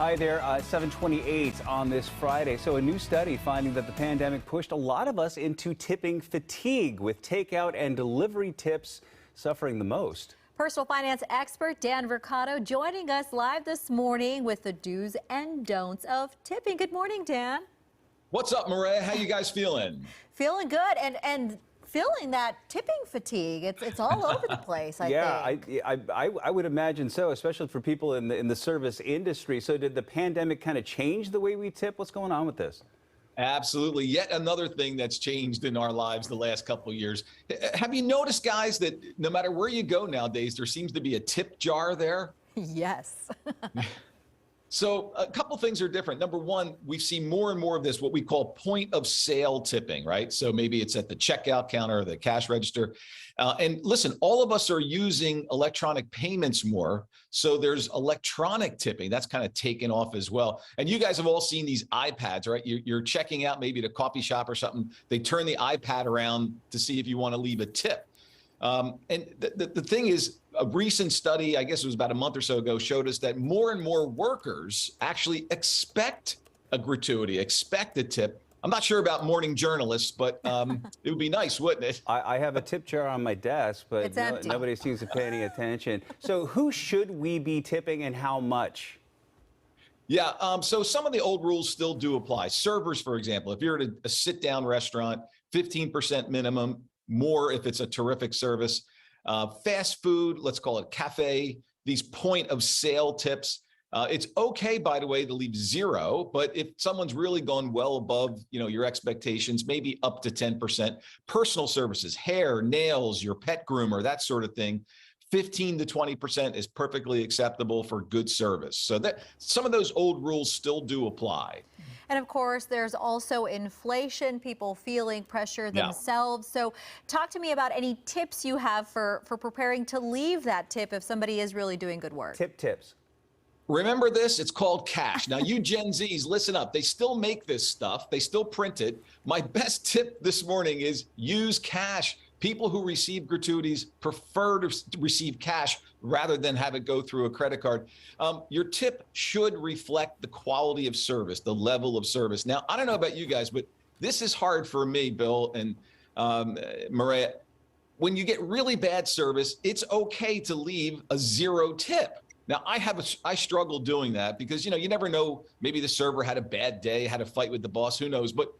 Hi there, 7:28 on this Friday. So a new study finding that the pandemic pushed a lot of us into tipping fatigue, with takeout and delivery tips suffering the most. Personal finance expert Dan Roccato joining us live this morning with the do's and don'ts of tipping. Good morning, Dan. What's up, Maria? How you guys feeling? Feeling good and feeling that tipping fatigue. It's all over the place, I think. Yeah, I would imagine so, especially for people in the service industry. So did the pandemic kind of change the way we tip? What's going on with this? Absolutely. Yet another thing that's changed in our lives the last couple of years. Have you noticed, guys, that no matter where you go nowadays, there seems to be a tip jar there? Yes. So a couple things are different. Number one, we've seen more and more of this, what we call point of sale tipping, right? So maybe it's at the checkout counter or the cash register. And listen, all of us are using electronic payments more. So there's electronic tipping. That's kind of taken off as well. And you guys have all seen these iPads, right? You're checking out maybe at a coffee shop or something. They turn the iPad around to see if you want to leave a tip. And the thing is, a recent study, I guess it was about a month or so ago, showed us that more and more workers actually expect a gratuity, expect a tip. I'm not sure about morning journalists, but it would be nice, wouldn't it? I have a tip jar on my desk, but nobody seems to pay any attention. So who should we be tipping and how much? Yeah, so some of the old rules still do apply. Servers, for example, if you're at a sit-down restaurant, 15% minimum, more if it's a terrific service. Fast food, let's call it cafe, these point of sale tips. It's okay, by the way, to leave zero, but if someone's really gone well above, your expectations, maybe up to 10%. Personal services, hair, nails, your pet groomer, that sort of thing, 15 to 20% is perfectly acceptable for good service. So that some of those old rules still do apply. And of course, there's also inflation, people feeling pressure themselves. So talk to me about any tips you have for preparing to leave that tip if somebody is really doing good work. Tips. Remember this, it's called cash. Now, you Gen Zs, listen up. They still make this stuff. They still print it. My best tip this morning is use cash. People who receive gratuities prefer to receive cash rather than have it go through a credit card. Your tip should reflect the quality of service, the level of service. Now, I don't know about you guys, but this is hard for me, Bill and Maria. When you get really bad service, it's okay to leave a zero tip. Now, I struggle doing that because, you never know, maybe the server had a bad day, had a fight with the boss, who knows? But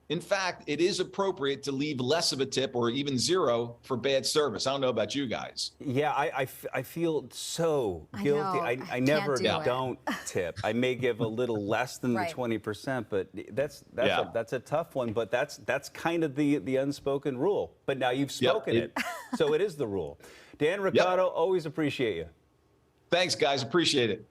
in fact, it is appropriate to leave less of a tip or even zero for bad service. I don't know about you guys. Yeah, I feel so guilty. I never don't tip. I may give a little less than the 20%, but that's a tough one. But that's kind of the unspoken rule. But now you've spoken it, so it is the rule. Dan Roccato, always appreciate you. Thanks, guys. Appreciate it.